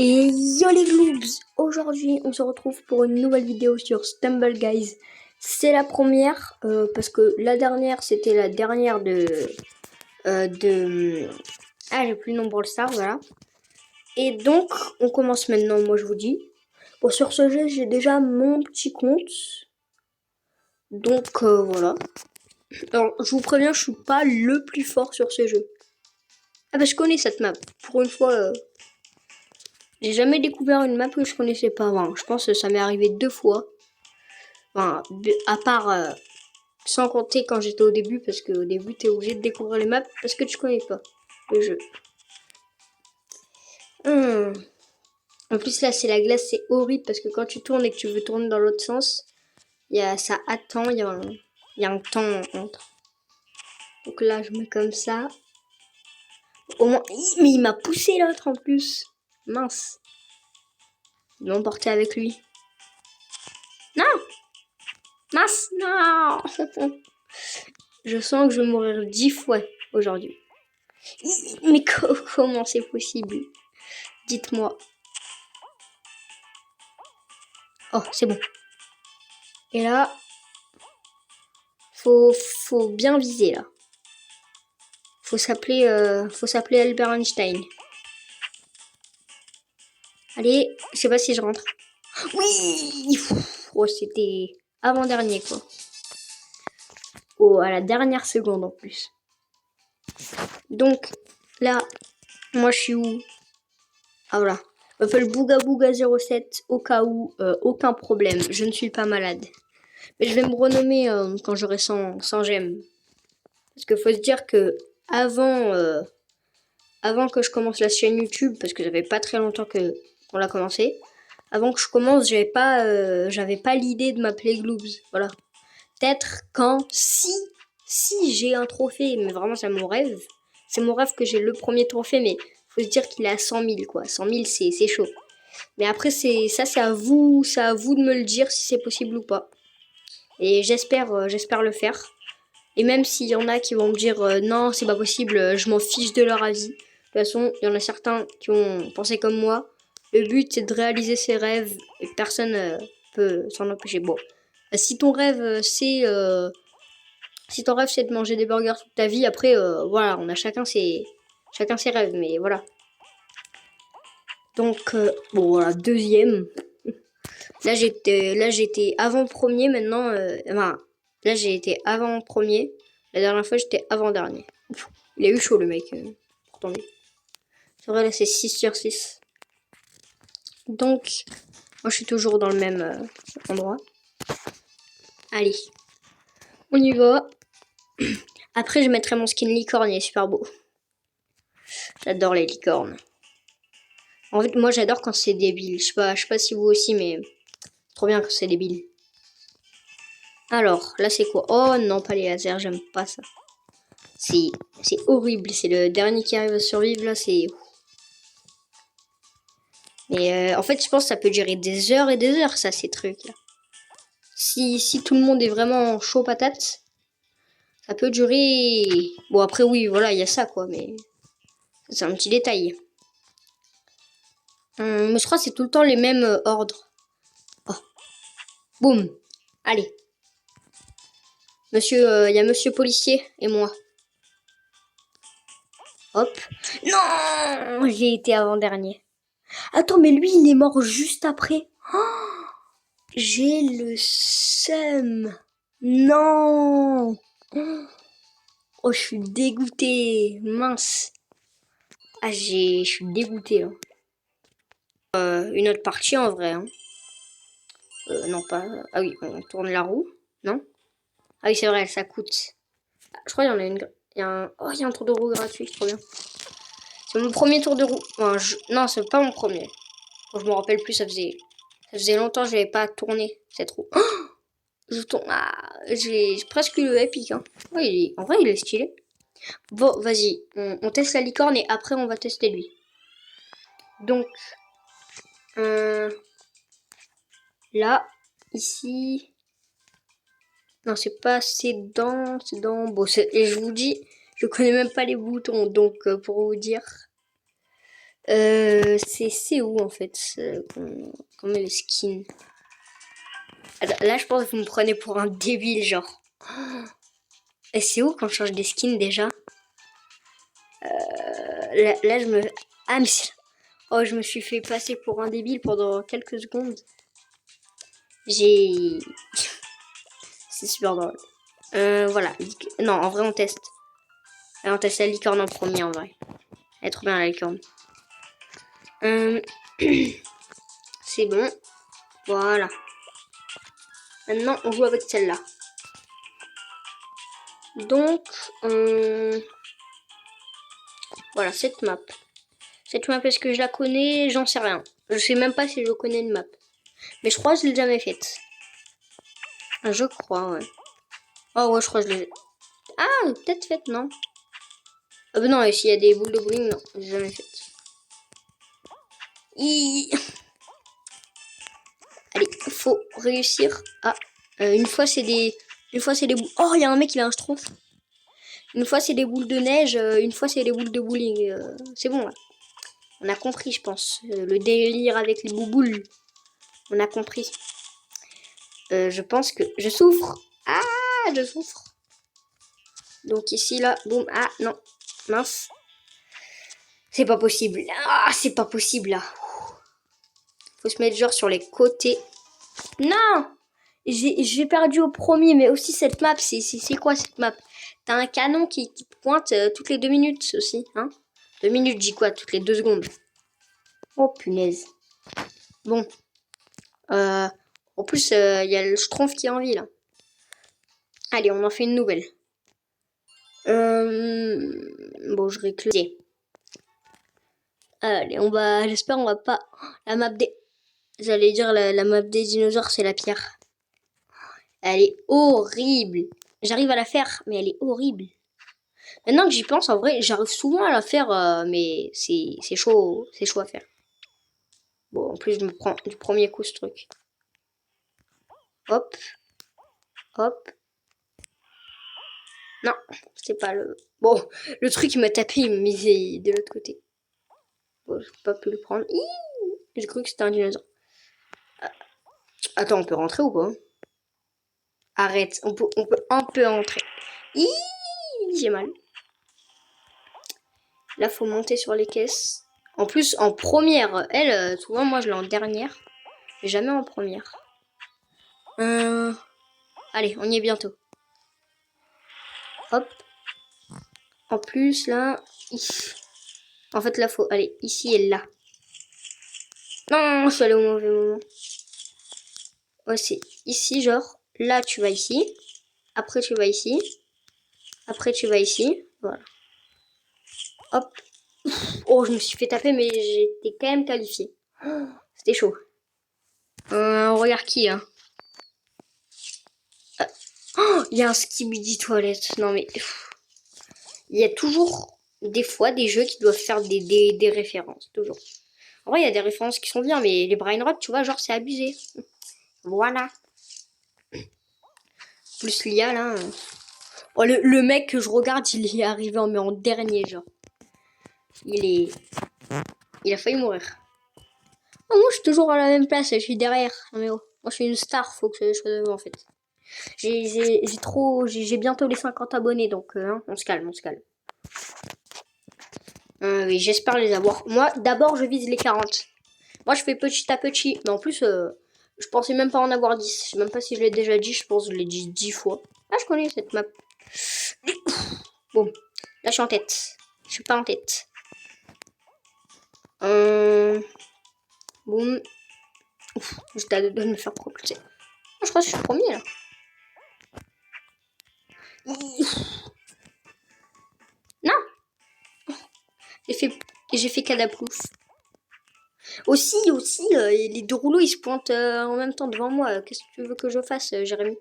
Et yo les gloobs, aujourd'hui on se retrouve pour une nouvelle vidéo sur Stumble Guys. C'est la première parce que la dernière c'était la dernière ah j'ai plus le nom Brawl Stars, voilà. Et donc on commence maintenant, moi je vous dis. Bon, sur ce jeu j'ai déjà mon petit compte, donc voilà. Alors je vous préviens, je suis pas le plus fort sur ce jeu. Ah bah je connais cette map, pour une fois. J'ai jamais découvert une map que je connaissais pas avant. Je pense que ça m'est arrivé 2 fois. Enfin, à part sans compter quand j'étais au début, parce qu'au début t'es obligé de découvrir les maps parce que tu connais pas le jeu. En plus là c'est la glace, c'est horrible parce que quand tu tournes et que tu veux tourner dans l'autre sens, ça attend, il y a un temps entre. Donc là je mets comme ça. Au moins, mais il m'a poussé l'autre en plus. Mince. Il m'a emporté avec lui. Non! Mince, non! Je sens que je vais mourir 10 fois aujourd'hui. Mais comment c'est possible? Dites-moi. Oh, c'est bon. Et là, faut bien viser là. Faut s'appeler Albert Einstein. Allez, je sais pas si je rentre. Oui! Oh, c'était avant-dernier quoi. Oh, à la dernière seconde en plus. Donc, là, moi je suis où? Ah voilà. Je m'appelle Bouga Bouga 07 au cas où, aucun problème, je ne suis pas malade. Mais je vais me renommer quand j'aurai 100 gemmes. Parce qu'il faut se dire que avant que je commence la chaîne YouTube, parce que ça fait pas très longtemps qu'on l'a commencé, avant que je commence, j'avais pas l'idée de m'appeler Gloobs. Voilà. Peut-être quand, si j'ai un trophée, mais vraiment c'est mon rêve. C'est mon rêve que j'ai le premier trophée, mais faut se dire qu'il est à 100 000 quoi. 100 000 c'est chaud. Mais après c'est à vous de me le dire si c'est possible ou pas. Et j'espère le faire. Et même s'il y en a qui vont me dire non, c'est pas possible, je m'en fiche de leur avis. De toute façon, il y en a certains qui ont pensé comme moi. Le but, c'est de réaliser ses rêves et personne peut s'en empêcher. Bon, si ton rêve, c'est de manger des burgers toute ta vie, après, voilà, on a chacun ses rêves, mais voilà. Donc, bon, voilà, deuxième. Là, j'étais avant-premier, maintenant, enfin, là, j'ai été avant-premier. La dernière fois, j'étais avant-dernier. Il a eu chaud, le mec. Pourtant, lui. C'est vrai, là, c'est 6 sur 6. Donc, moi, je suis toujours dans le même endroit. Allez. On y va. Après, je mettrai mon skin licorne, il est super beau. J'adore les licornes. En fait, moi, j'adore quand c'est débile. Je sais pas si vous aussi, mais c'est trop bien quand c'est débile. Alors, là, c'est quoi? Oh non, pas les lasers, j'aime pas ça. C'est horrible. C'est le dernier qui arrive à survivre, là, c'est... Mais en fait, je pense que ça peut durer des heures et des heures, ça, ces trucs-là. Si tout le monde est vraiment chaud patate, ça peut durer... Bon, après, oui, voilà, il y a ça, quoi, mais... C'est un petit détail. Mais je crois que c'est tout le temps les mêmes ordres. Oh. Boum. Allez. Monsieur, il y a monsieur policier et moi. Hop. Non, j'ai été avant-dernier. Attends, mais lui, il est mort juste après. Oh, j'ai le seum. Non. Oh, je suis dégoûtée. Mince. Ah, je suis dégoûtée. Hein. Une autre partie en vrai. Hein. Non, pas... Ah oui, on tourne la roue. Non? Ah oui, c'est vrai, ça coûte. Ah, je crois qu'il y en a une... Oh, il y a un tour de roue gratuit, trop bien. C'est mon premier tour de roue. Enfin, non, c'est pas mon premier. Bon, je me rappelle plus, ça faisait longtemps que je n'avais pas tourné cette roue. Oh, je tourne. Ah, j'ai presque eu le épique. Hein. Ouais, en vrai, il est stylé. Bon, vas-y, on teste la licorne et après, on va tester lui. Donc, là, ici... Non, c'est pas c'est dans... Bon, et je vous dis, je connais même pas les boutons, donc pour vous dire... C'est où en fait qu'on met le skin? Attends, là je pense que vous me prenez pour un débile genre. Et c'est où qu'on change des skins déjà? Là je me... Ah mais oh je me suis fait passer pour un débile pendant quelques secondes. J'ai... C'est super drôle. Voilà. Non en vrai on teste. On teste la licorne en premier en vrai. Elle est trop bien la licorne. C'est bon. Voilà. Maintenant, on joue avec celle-là. Donc, voilà, cette map. Cette map, est-ce que je la connais? J'en sais rien. Je sais même pas si je connais une map. Mais je crois que je l'ai jamais faite. Je crois, ouais. Oh ouais, je crois que je l'ai... Ah, peut-être faite, non? Ah bah non, et s'il y a des boules de bowling, non, j'ai jamais faite. Allez, faut réussir à... une fois, c'est des... Une fois, c'est des boules... Oh, il y a un mec, il a un schtroumpf. Une fois, c'est des boules de neige. Une fois, c'est des boules de bowling. C'est bon, là. On a compris, je pense. Le délire avec les bouboules. On a compris. Je pense que... Je souffre. Ah, je souffre. Donc ici, là, boum. Ah, non. Mince. C'est pas possible. Ah, c'est pas possible, là. Faut se mettre genre sur les côtés. Non! J'ai perdu au premier, mais aussi cette map, c'est quoi cette map? T'as un canon qui pointe toutes les 2 minutes aussi, hein? 2 minutes, j'y quoi? Toutes les 2 secondes. Oh punaise. Bon. En plus, il y a le schtroumpf qui est en vie, là. Allez, on en fait une nouvelle. Bon, je réclame. Allez, j'espère on va pas... La map des... J'allais dire la map des dinosaures, c'est la pierre. Elle est horrible. J'arrive à la faire, mais elle est horrible. Maintenant que j'y pense, en vrai, j'arrive souvent à la faire, mais c'est chaud à faire. Bon, en plus, je me prends du premier coup ce truc. Hop. Hop. Non, c'est pas le... Bon, le truc, il m'a tapé, il m'a mis de l'autre côté. Bon, j'ai pas pu le prendre. J'ai cru que c'était un dinosaure. Attends, on peut rentrer ou pas? Arrête, on peut un peu rentrer. J'ai mal. Là, faut monter sur les caisses. En plus, en première, elle, souvent, moi, je l'ai en dernière. Mais jamais en première. Allez, on y est bientôt. Hop. En plus, là... Ici. En fait, là, faut aller ici et là. Non, je suis allée au mauvais moment. Ouais, c'est ici, genre. Là, tu vas ici. Après, tu vas ici. Après, tu vas ici. Voilà. Hop. Oh, je me suis fait taper, mais j'étais quand même qualifiée. C'était chaud. Regarde qui, hein. Oh, il y a un Skibidi toilette. Non, mais... Il y a toujours, des fois, des jeux qui doivent faire des références. Toujours. En vrai, il y a des références qui sont bien, mais les brain rot, tu vois, genre, c'est abusé. Voilà. Plus l'IA, là. Oh, le mec que je regarde, il est arrivé en dernier, genre. Il a failli mourir. Oh, moi, je suis toujours à la même place, je suis derrière. Non, mais oh, moi, je suis une star, faut que je sois devant, en fait. J'ai bientôt les 50 abonnés, donc hein, on se calme, on se calme. Oui, j'espère les avoir. Moi, d'abord, je vise les 40. Moi, je fais petit à petit. Mais en plus, je pensais même pas en avoir 10. Je sais même pas si je l'ai déjà dit. Je pense que je l'ai dit 10 fois. Ah, je connais cette map. Bon, là, je suis en tête. Je suis pas en tête. Boum. J'étais à deux doigts de me faire propulser. Oh, je crois que je suis premier, là. Non. J'ai fait cadaplouf. Aussi, les deux rouleaux, ils se pointent en même temps devant moi. Qu'est-ce que tu veux que je fasse, Jérémy?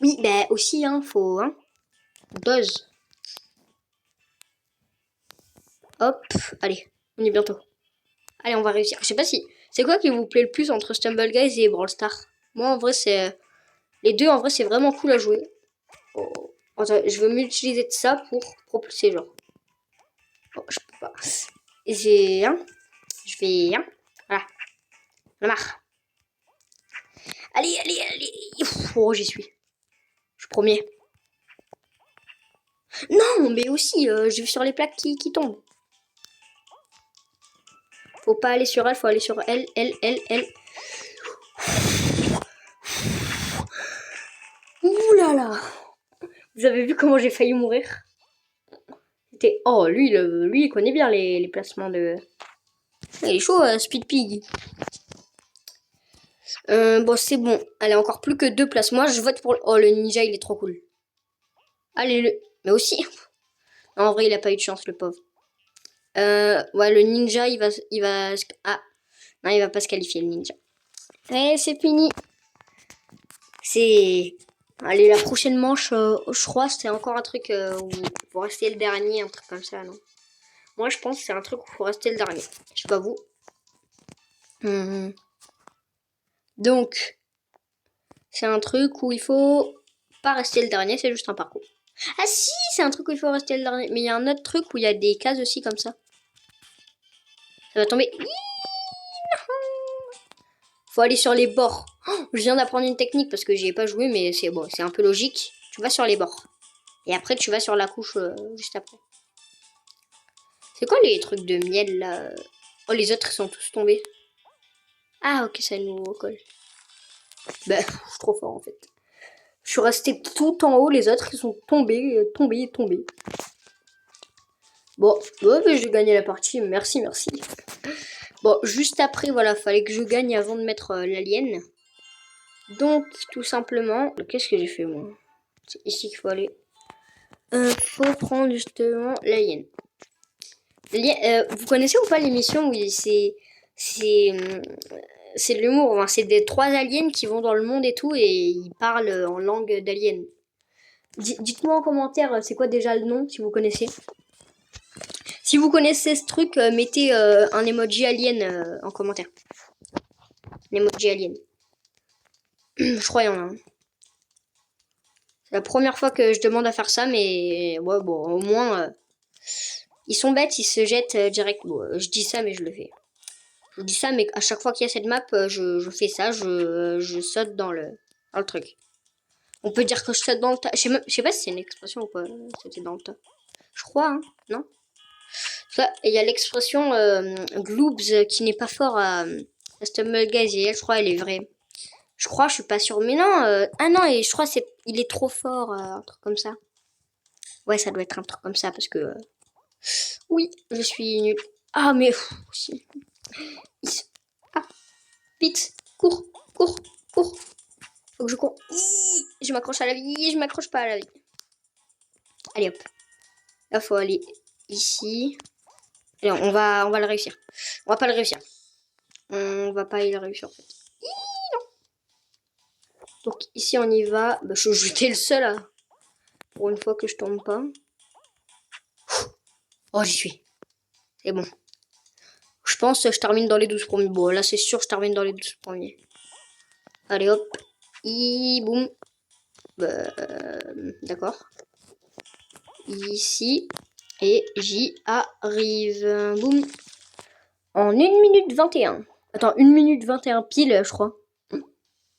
Oui, bah aussi, hein, faut, hein. Dose. Hop, allez, on y est bientôt. Allez, on va réussir. Je sais pas si... C'est quoi qui vous plaît le plus entre Stumble Guys et Brawl Stars? Moi, en vrai, c'est... Les deux, en vrai, c'est vraiment cool à jouer. Oh. Attends, je veux m'utiliser de ça pour propulser, genre. Oh, je peux pas. J'ai... Hein? Je vais... Hein, voilà. On a marre. Allez. Oh, j'y suis. Je promets. Non, mais aussi, je vais sur les plaques qui tombent. Faut pas aller sur elle, faut aller sur elle. Ouh là là. Vous avez vu comment j'ai failli mourir? Oh, lui, il connaît bien les placements de... Il est chaud, Speed Pig. Bon, c'est bon. Allez, encore plus que 2 places. Moi, je vote pour... Oh, le ninja, il est trop cool. Allez, mais aussi... Non, en vrai, il a pas eu de chance, le pauvre. Ouais, le ninja, il va... Ah, non, il va pas se qualifier, le ninja. Et c'est fini. C'est... Allez, la prochaine manche, je crois, c'est encore un truc où faut rester le dernier, un truc comme ça, non? Moi, je pense que c'est un truc où il faut rester le dernier. Je sais pas vous. Donc, c'est un truc où il faut pas rester le dernier, c'est juste un parcours. Ah si, c'est un truc où il faut rester le dernier. Mais il y a un autre truc où il y a des cases aussi comme ça. Ça va tomber. Faut aller sur les bords. Oh, je viens d'apprendre une technique parce que j'y ai pas joué, mais c'est bon, c'est un peu logique. Tu vas sur les bords. Et après, tu vas sur la couche juste après. C'est quoi les trucs de miel là? Oh, les autres ils sont tous tombés. Ah, ok, ça nous colle. Bah, je suis trop fort en fait. Je suis resté tout en haut, les autres ils sont tombés. Bon, bah, j'ai gagné la partie, merci. Bon, juste après, voilà, fallait que je gagne avant de mettre l'alien. Donc, tout simplement, qu'est-ce que j'ai fait moi? C'est ici qu'il faut aller. Faut prendre justement l'alien. Vous connaissez ou pas l'émission où c'est de l'humour, hein. C'est des 3 aliens qui vont dans le monde et tout et ils parlent en langue d'alien. Dites-moi en commentaire c'est quoi déjà le nom si vous connaissez. Si vous connaissez ce truc, mettez un emoji alien en commentaire. Un emoji alien. Je crois qu'il y en a un. C'est la première fois que je demande à faire ça, mais ouais, bon, au moins ils sont bêtes, ils se jettent direct. Bon, je dis ça, mais je le fais. Je dis ça, mais à chaque fois qu'il y a cette map, je fais ça, je saute dans le truc. On peut dire que je saute dans le tas. Je sais pas si c'est une expression ou pas. C'était dans le tas. Je crois, hein, non? Il y a l'expression Gloobs qui n'est pas fort à Stumble Guys et elle, je crois, elle est vraie. Je crois, je suis pas sûre. Mais non, ah non, et je crois il est trop fort, un truc comme ça. Ouais, ça doit être un truc comme ça parce que... oui, je suis nulle. Ah, mais... aussi. Ah, vite, cours. Faut que je cours. Je m'accroche à la vie, je m'accroche pas à la vie. Allez hop. Là, faut aller ici. Allez, on va le réussir. On va pas le réussir. On va pas y le réussir en fait. Non. Donc ici on y va. Bah, j'étais le seul à... Pour une fois que je tombe pas. Oh, j'y suis. C'est bon. Je pense que je termine dans les 12 premiers. Bon, là c'est sûr je termine dans les 12 premiers. Allez hop. Boum. D'accord. Ici. Et j'y arrive. Boum. En 1 minute 21. Attends, 1 minute 21 pile, je crois.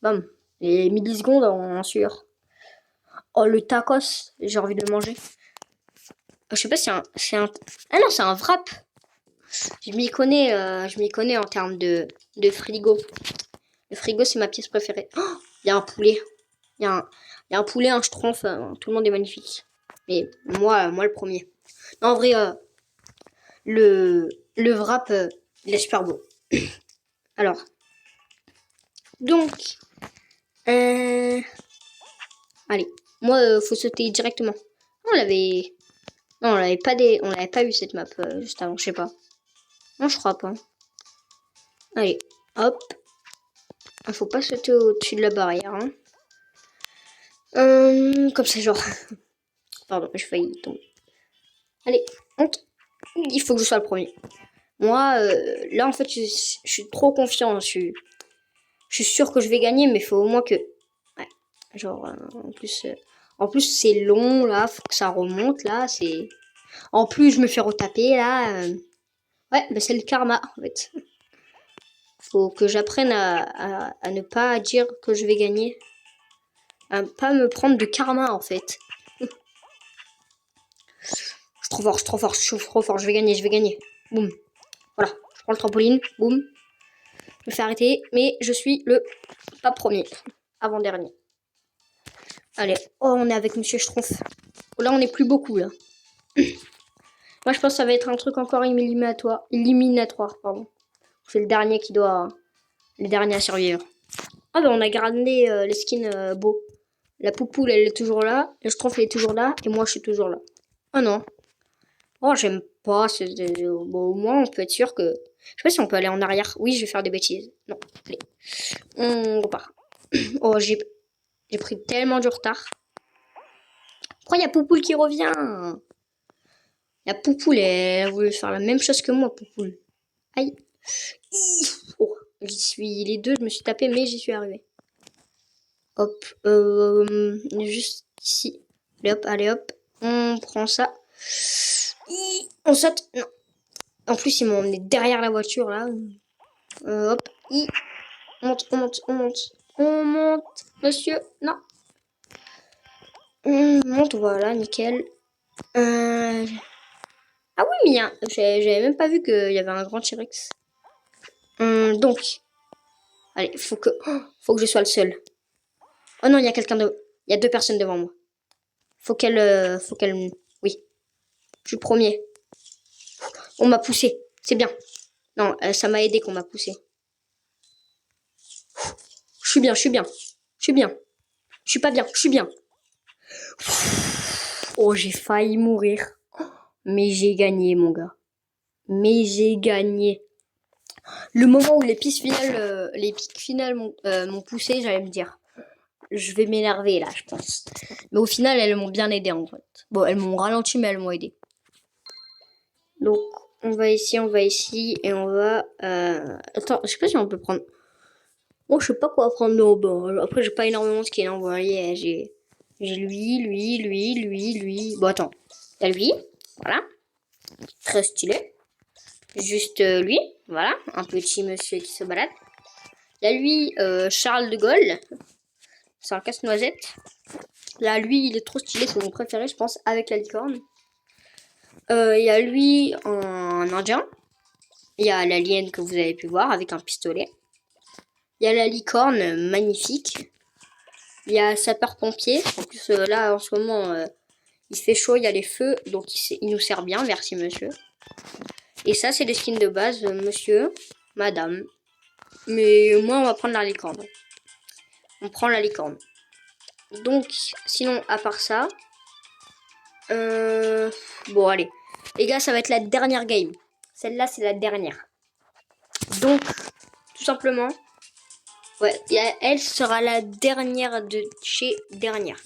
Bam. Et millisecondes en sueur. Oh, le tacos. J'ai envie de le manger. Je sais pas si c'est un... Ah non, c'est un wrap. Je m'y connais en termes de frigo. Le frigo, c'est ma pièce préférée. Oh, il y a un poulet. Il y a un poulet, un schtroumpf. Tout le monde est magnifique. Mais moi le premier. Non, en vrai, le wrap, il est super beau. Alors. Donc. Allez. Moi, faut sauter directement. On l'avait... Non, on l'avait pas eu cette map juste avant, je sais pas. Non, je crois pas. Allez, hop. Il faut pas sauter au-dessus de la barrière. Hein. Comme ça, genre. Pardon, j'ai failli tomber. Allez, monte. Il faut que je sois le premier. Moi, là, en fait, je suis trop confiant. Je suis sûr que je vais gagner, mais il faut au moins que... Ouais, genre, en plus, c'est long, là. Faut que ça remonte, là. En plus, je me fais retaper, là. Ouais, bah c'est le karma, en fait. Faut que j'apprenne à ne pas dire que je vais gagner. À pas me prendre de karma, en fait. Je suis trop fort, je suis trop fort, je suis trop fort, je vais gagner. Boum. Voilà, je prends le trampoline, boum. Je me fais arrêter, mais je suis le pas premier, avant-dernier. Allez, oh, on est avec Monsieur Schtroumpf. Oh, là, on n'est plus beaucoup, là. Moi, je pense que ça va être un truc encore éliminatoire, pardon. C'est le dernier qui doit... Les derniers à survivre. Ah, bah, on a gardé les skins beaux. La poupoule, elle est toujours là. Le Schtroumpf, il est toujours là. Et moi, je suis toujours là. Oh non. Oh, j'aime pas. Bon, au moins, on peut être sûr que... Je sais pas si on peut aller en arrière. Oui, je vais faire des bêtises. Non, allez. On repart. Oh, j'ai pris tellement du retard. Pourquoi il y a Poupoule qui revient? La Poupoule, elle voulait faire la même chose que moi, Poupoule. Aïe. Oh, j'y suis... Les deux, je me suis tapé, mais j'y suis arrivé. Hop. Juste ici. Allez hop. On prend ça. On saute. Non. En plus, ils m'ont emmené derrière la voiture, là. Hop. On monte. Monsieur. Non. On monte, voilà, nickel. Ah oui, mais j'avais même pas vu qu'il y avait un grand T-Rex. Donc. Allez, faut que je sois le seul. Oh non, il y a il y a deux personnes devant moi. Faut qu'elle... Oui. Je suis le premier. On m'a poussé. C'est bien. Non, ça m'a aidé qu'on m'a poussé. Je suis bien. Je suis pas bien, je suis bien. Oh, j'ai failli mourir. Mais j'ai gagné, mon gars. Mais j'ai gagné. Le moment où les pics finales m'ont poussé, j'allais me dire. Je vais m'énerver, là, je pense. Mais au final, elles m'ont bien aidé, en fait. Bon, elles m'ont ralenti, mais elles m'ont aidé. Donc, on va ici, et on va... Attends, je sais pas si on peut prendre... Moi, je sais pas quoi prendre. Non, bon, après, j'ai pas énormément de skins. Vous voyez, j'ai lui. Bon, attends. T'as lui, voilà. Très stylé. Juste lui, voilà. Un petit monsieur qui se balade. Là, lui, Charles de Gaulle. C'est un casse-noisette. Là, lui, il est trop stylé. C'est mon préféré, je pense, avec la licorne. Il y a lui en indien. Il y a l'alien que vous avez pu voir avec un pistolet. Il y a la licorne, magnifique. Il y a sapeur-pompier. En plus, là, en ce moment, il fait chaud, il y a les feux. Donc, il nous sert bien. Merci, monsieur. Et ça, c'est des skins de base, monsieur, madame. Mais moi, on va prendre la licorne. On prend la licorne. Donc, sinon, à part ça... Bon, allez. Les gars, ça va être la dernière game. Celle-là, c'est la dernière. Donc, tout simplement... Ouais, elle sera la dernière de chez dernière.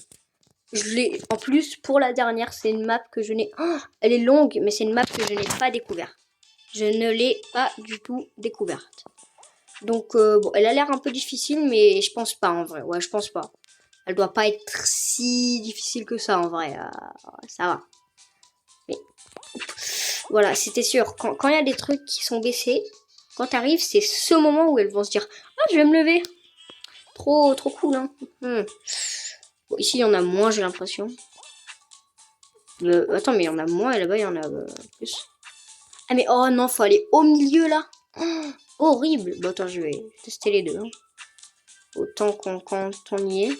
En plus, pour la dernière, c'est une map que je n'ai... Oh, elle est longue, mais c'est une map que je n'ai pas découverte. Je ne l'ai pas du tout découverte. Donc, bon, elle a l'air un peu difficile, mais je pense pas en vrai. Ouais, je pense pas. Elle doit pas être si difficile que ça en vrai. Ça va. Mais, voilà, c'était sûr. Quand il y a des trucs qui sont baissés, quand t'arrives, c'est ce moment où elles vont se dire « Ah, je vais me lever !» Trop cool, hein. Bon, ici, il y en a moins, j'ai l'impression. Attends, mais il y en a moins et là-bas, il y en a plus. Ah, mais oh non, faut aller au milieu, là. Oh, horrible. Bon, attends, je vais tester les deux. Hein. Autant quand on y est.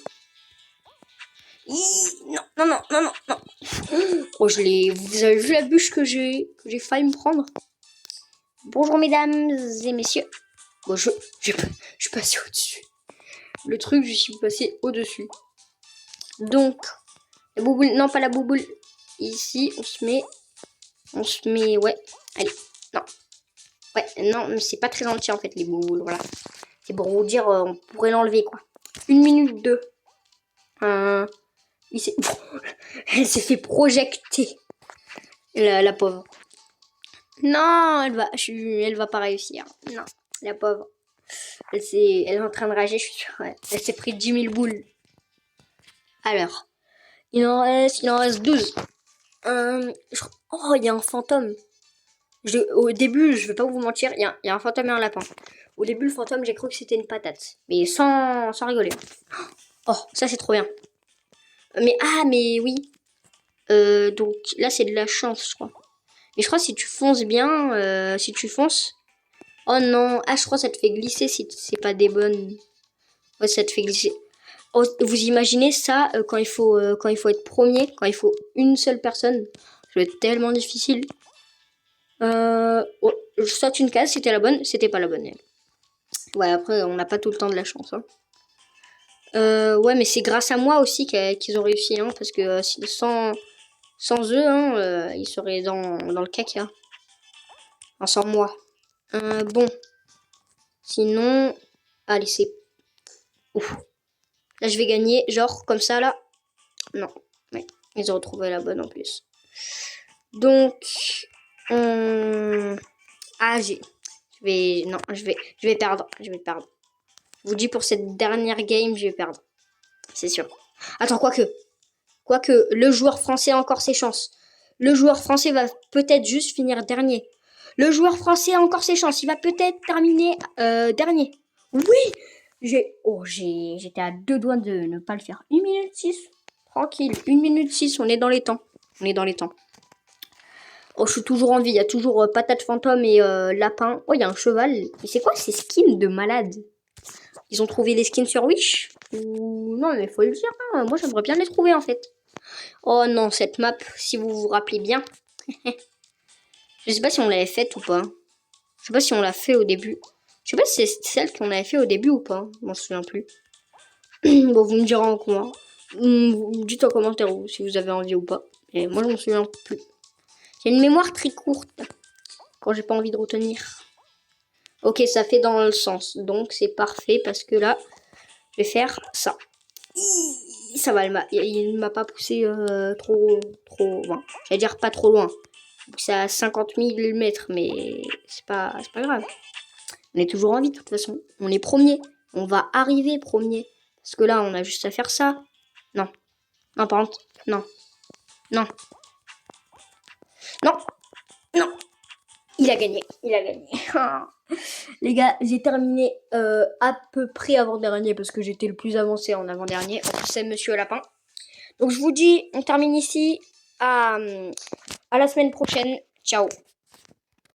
Non. Oh, vous avez vu la bûche que j'ai failli me prendre? Bonjour, mesdames et messieurs. Bon, je suis passé au-dessus. Le truc, je suis passé au-dessus. Donc, la bouboule, non, pas la bouboule. Ici, on se met, ouais. Allez, non. Ouais, non, mais c'est pas très gentil, en fait, les bouboules, voilà. C'est pour vous dire, on pourrait l'enlever, quoi. 1 minute 2. Elle s'est fait projecter. La pauvre. Non, elle va pas réussir. Non, la pauvre. Elle est en train de rager, je suis sûre. Ouais. Elle s'est pris 10 000 boules. Alors, il en reste 12. Oh, il y a un fantôme. Au début, je vais pas vous mentir, il y a un fantôme et un lapin. Au début, le fantôme, j'ai cru que c'était une patate. Mais sans rigoler. Oh, ça c'est trop bien. Mais oui. Donc là, c'est de la chance, je crois. Mais je crois que si tu fonces bien, si tu fonces... Oh non, ah je crois que ça te fait glisser si c'est pas des bonnes. Ouais, ça te fait glisser. Oh, vous imaginez ça quand il faut être premier, quand il faut une seule personne. Ça va être tellement difficile. Oh, je saute une case, c'était la bonne, c'était pas la bonne. Ouais, après, on n'a pas tout le temps de la chance. Hein. Ouais, mais c'est grâce à moi aussi qu'ils ont réussi, hein, parce que sans eux, hein, ils seraient dans le caca. Enfin, sans moi. Bon, sinon, allez, c'est... Ouf. Là, je vais gagner, genre, comme ça, là. Non, ouais, ils ont retrouvé la bonne en plus. Donc, ah, non, je vais perdre, je vais perdre. Je vous dis pour cette dernière game, je vais perdre. C'est sûr. Attends, quoique, le joueur français a encore ses chances. Le joueur français va peut-être juste finir dernier. Le joueur français a encore ses chances. Il va peut-être terminer dernier. Oui, j'étais à 2 doigts de ne pas le faire. 1 minute 6. Tranquille. 1 minute 6. On est dans les temps. On est dans les temps. Oh, je suis toujours en vie. Il y a toujours patate fantôme et lapin. Oh, il y a un cheval. Mais c'est quoi ces skins de malade? Ils ont trouvé les skins sur Wish? Ou... Non, mais faut le dire. Hein. Moi, j'aimerais bien les trouver en fait. Oh non, cette map, si vous vous rappelez bien. Je sais pas si on l'avait faite ou pas. Je sais pas si on l'a fait au début. Je sais pas si c'est celle qu'on avait fait au début ou pas. Je m'en souviens plus. Bon, vous me direz en comment. Vous me dites en commentaire si vous avez envie ou pas. Et moi, je m'en souviens plus. J'ai une mémoire très courte. Quand j'ai pas envie de retenir. Ok, ça fait dans le sens. Donc, c'est parfait parce que là, je vais faire ça. Ça va, il m'a pas poussé trop loin. J'allais dire pas trop loin. C'est à 50 000 mètres, mais c'est pas grave. On est toujours en vie de toute façon. On est premier. On va arriver premier. Parce que là, on a juste à faire ça. Non. Non, par contre. Non. Non. Non. Non. Il a gagné. Il a gagné. Les gars, j'ai terminé à peu près avant-dernier parce que j'étais le plus avancé en avant-dernier. C'est Monsieur Lapin. Donc je vous dis, on termine ici. À la semaine prochaine. Ciao.